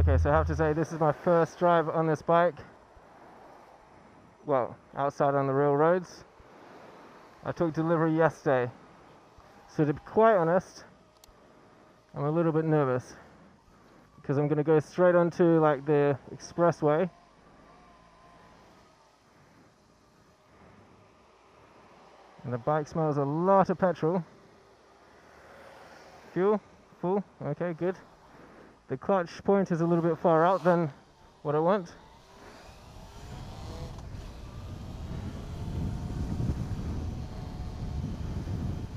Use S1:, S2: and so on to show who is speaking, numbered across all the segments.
S1: Okay, so I have to say this is my first drive on this bike. Well, outside on the real roads. I took delivery yesterday. So to be quite honest, I'm a little bit nervous because I'm going to go straight onto like the expressway. And the bike smells a lot of petrol. Fuel, full, okay, good. The clutch point is a little bit far out than what I want.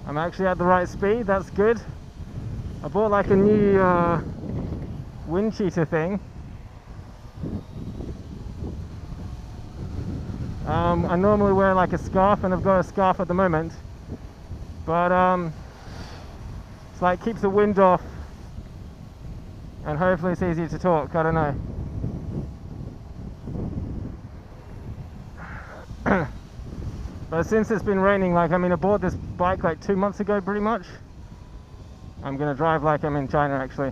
S1: I'm actually at the right speed, that's good. I bought like a new wind cheater thing. I normally wear like a scarf, and I've got a scarf at the moment. But it's like keeps the wind off, and hopefully it's easier to talk, I don't know. But since it's been raining, like, I mean, I bought this bike like 2 months ago pretty much. I'm gonna drive like I'm in China actually.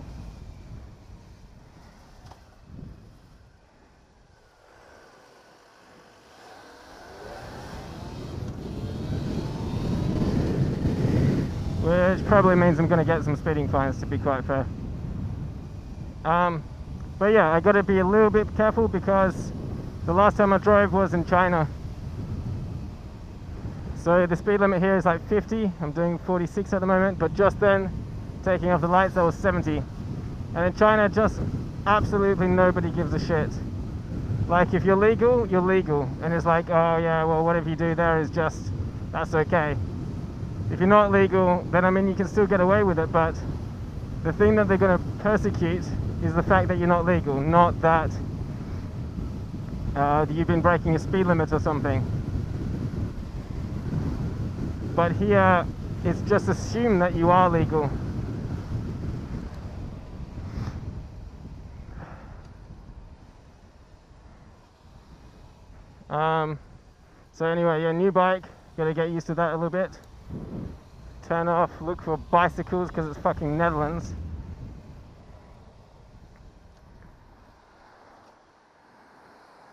S1: Which probably means I'm gonna get some speeding fines, to be quite fair. But yeah, I gotta be a little bit careful because the last time I drove was in China. So the speed limit here is like 50, I'm doing 46 at the moment, but just then, taking off the lights, that was 70. And in China, just absolutely nobody gives a shit. Like, if you're legal, you're legal. And it's like, oh yeah, well, whatever you do there is just, that's okay. If you're not legal, then I mean, you can still get away with it, but the thing that they're going to persecute is the fact that you're not legal, not that you've been breaking a speed limit or something. But here, it's just assumed that you are legal. So anyway, yeah, new bike, gotta get used to that a little bit. Turn off, look for bicycles because it's fucking Netherlands.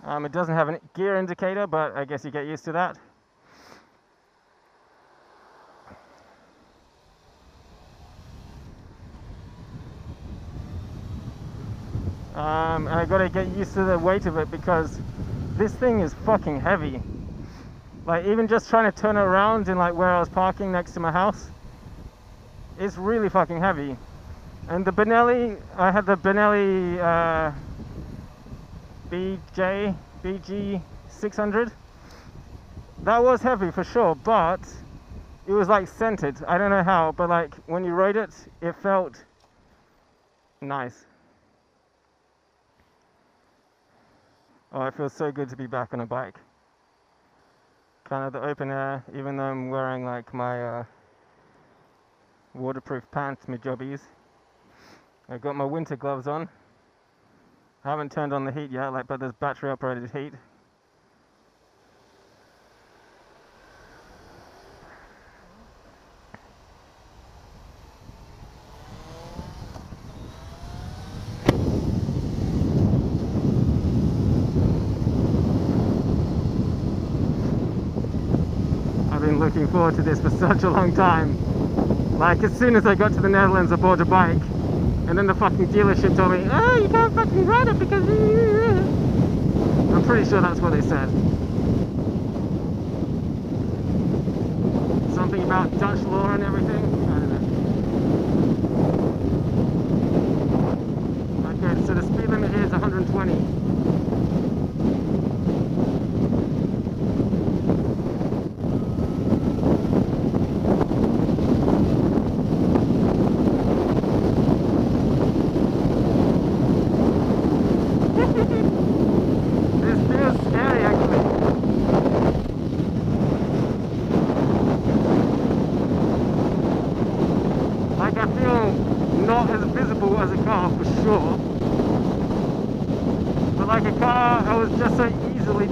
S1: It doesn't have a gear indicator, but I guess you get used to that. And I gotta get used to the weight of it because this thing is fucking heavy. Like, even just trying to turn it around in like where I was parking next to my house, it's really fucking heavy. And the Benelli, I had the Benelli BG 600. That was heavy for sure, but it was like scented. I don't know how, but like when you rode it, it felt nice. Oh, it feels so good to be back on a bike. Kind of the open air, even though I'm wearing like my waterproof pants, my jobbies. I've got my winter gloves on. I haven't turned on the heat yet, like, but there's battery operated heat. Looking forward to this for such a long time. Like, as soon as I got to the Netherlands, I bought a bike, and then the fucking dealership told me, oh, you can't fucking ride it because I'm pretty sure that's what they said. Something about Dutch law and everything. I don't know. Okay, so the speed limit here is 120.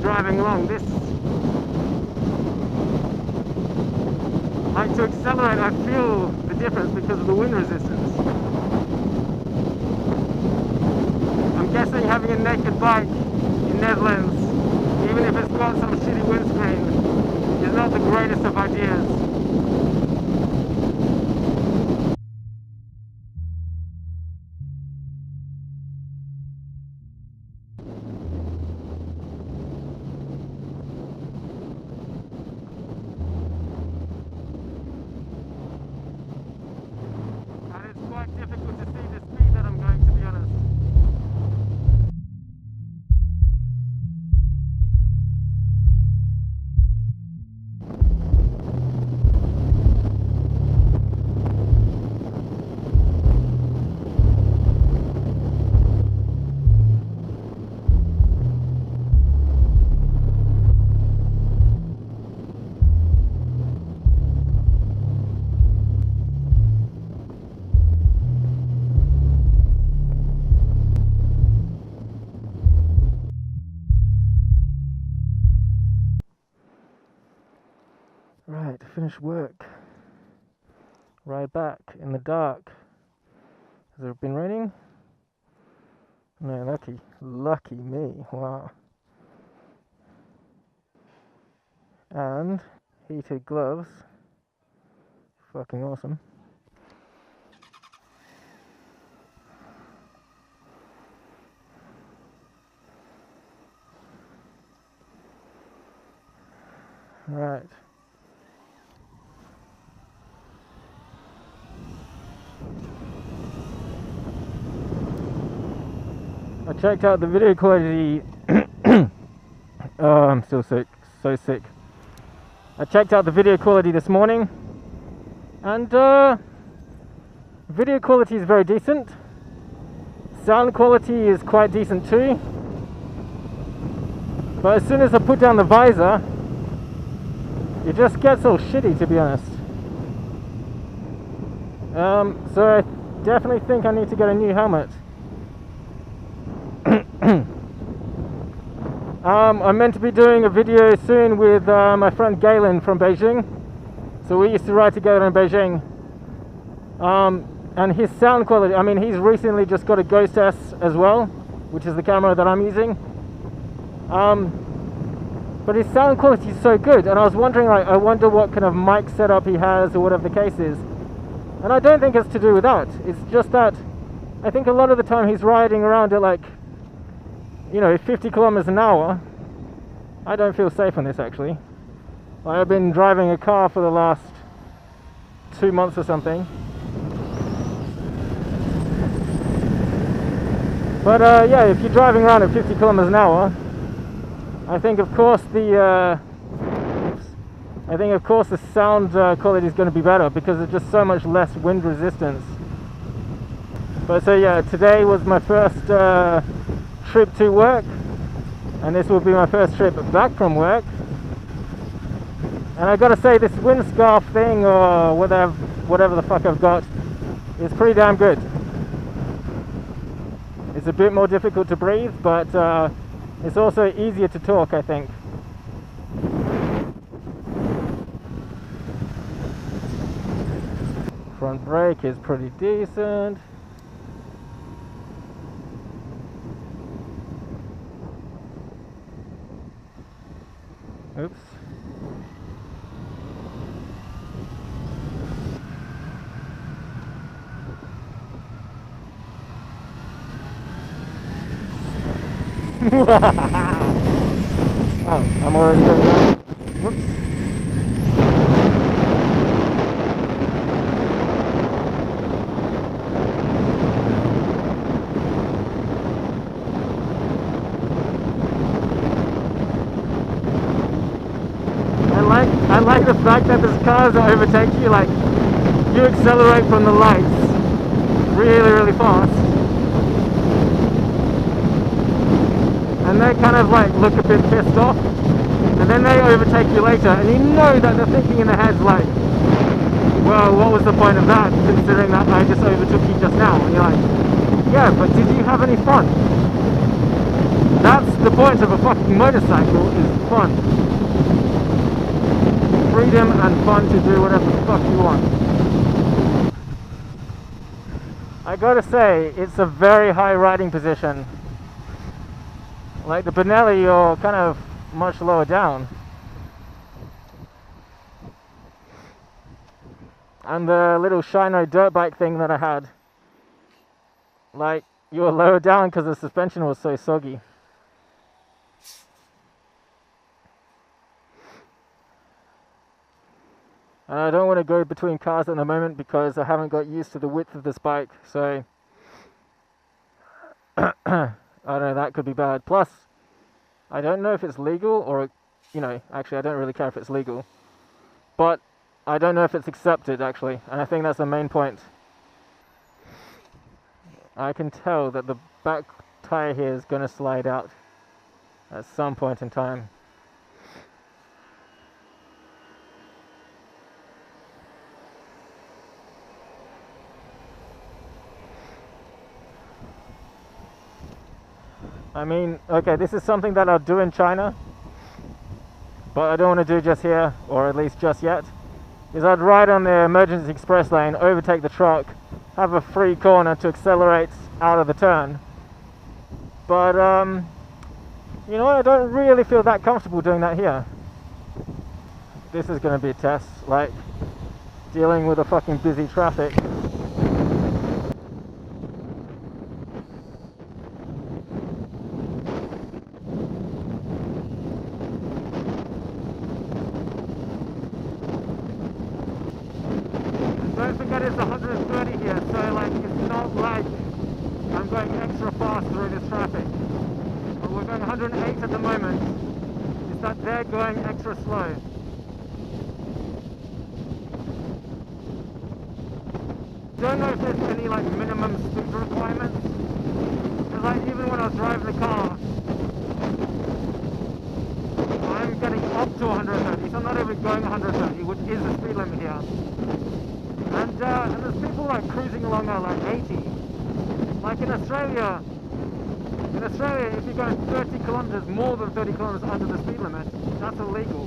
S1: Driving along this, like, to accelerate, I feel the difference because of the wind resistance. I'm guessing having a naked bike in Netherlands, even if it's got some shitty windscreen, is not the greatest of ideas. And it's quite difficult to see the speed that I'm going, to be honest. Right, finish work. Ride back in the dark. Has it been raining? No, lucky me, wow. And heated gloves, fucking awesome. Right. I checked out the video quality. Oh, I'm still sick, so sick. I checked out the video quality this morning, and video quality is very decent. Sound quality is quite decent too. But as soon as I put down the visor, it just gets all shitty, to be honest. So I definitely think I need to get a new helmet. I'm meant to be doing a video soon with my friend Galen from Beijing. So we used to ride together in Beijing. And his sound quality, I mean, he's recently just got a Ghost S as well, which is the camera that I'm using. But his sound quality is so good, and I was wondering, like, I wonder what kind of mic setup he has or whatever the case is. And I don't think it's to do with that. It's just that I think a lot of the time he's riding around at, like, you know, 50 kilometers an hour. I don't feel safe on this, actually. I've been driving a car for the last 2 months or something. But yeah, if you're driving around at 50 kilometers an hour, I think of course the sound quality is going to be better because there's just so much less wind resistance. But so yeah, today was my first trip to work, and this will be my first trip back from work. And I gotta say, this wind scarf thing, or whatever the fuck I've got, is pretty damn good. It's a bit more difficult to breathe, but it's also easier to talk, I think. Front brake is pretty decent. Oops. Oh, I'm already going down. Whoops. I like the fact that there's cars that overtake you, like, you accelerate from the lights really, really fast. And they kind of like look a bit pissed off, and then they overtake you later, and you know that they're thinking in their heads like, well, what was the point of that, considering that I just overtook you just now? And you're like, yeah, but did you have any fun? That's the point of a fucking motorcycle, is fun. Freedom and fun to do whatever the fuck you want. I gotta say, it's a very high riding position. Like the Benelli, you're kind of much lower down. And the little Shino dirt bike thing that I had, like, you were lower down because the suspension was so soggy. And I don't want to go between cars at the moment because I haven't got used to the width of this bike, so I don't know, that could be bad. Plus, I don't know if it's legal or, you know, actually I don't really care if it's legal, but I don't know if it's accepted actually, and I think that's the main point. I can tell that the back tire here is going to slide out at some point in time. I mean, okay, this is something that I'll do in China, but I don't want to do just here, or at least just yet, is I'd ride on the emergency express lane, overtake the truck, have a free corner to accelerate out of the turn. But, you know what, I don't really feel that comfortable doing that here. This is going to be a test, like, dealing with the fucking busy traffic. Don't forget it's 130 here, so like it's not like I'm going extra fast through this traffic. But we're going 108 at the moment. Is that they're going extra slow. Don't know if there's any like minimum speed requirements. Because like even when I was driving the car, I'm getting up to 130, so I'm not even going 130, which is the speed limit here. And there's people like cruising along at like 80. Like in Australia, if you're going 30 kilometers, more than 30 kilometers under the speed limit, that's illegal.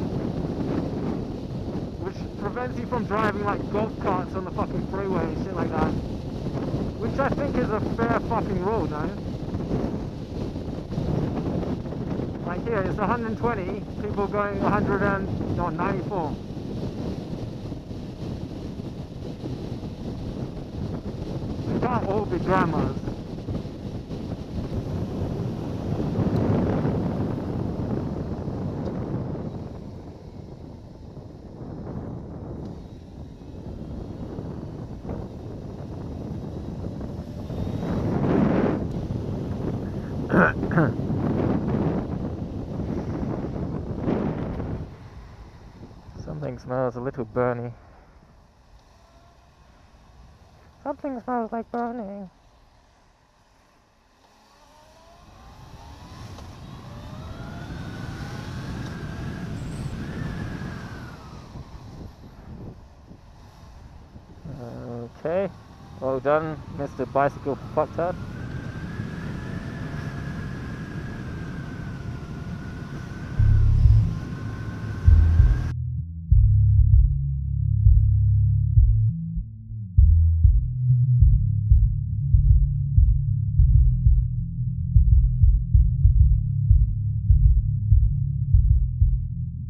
S1: Which prevents you from driving like golf carts on the fucking freeway and shit like that. Which I think is a fair fucking rule, no? Like here, it's 120, people going 94. They can't all be grandmas. Something smells a little burny. Something smells like burning. Okay, well done, Mr. Bicycle Fucktard.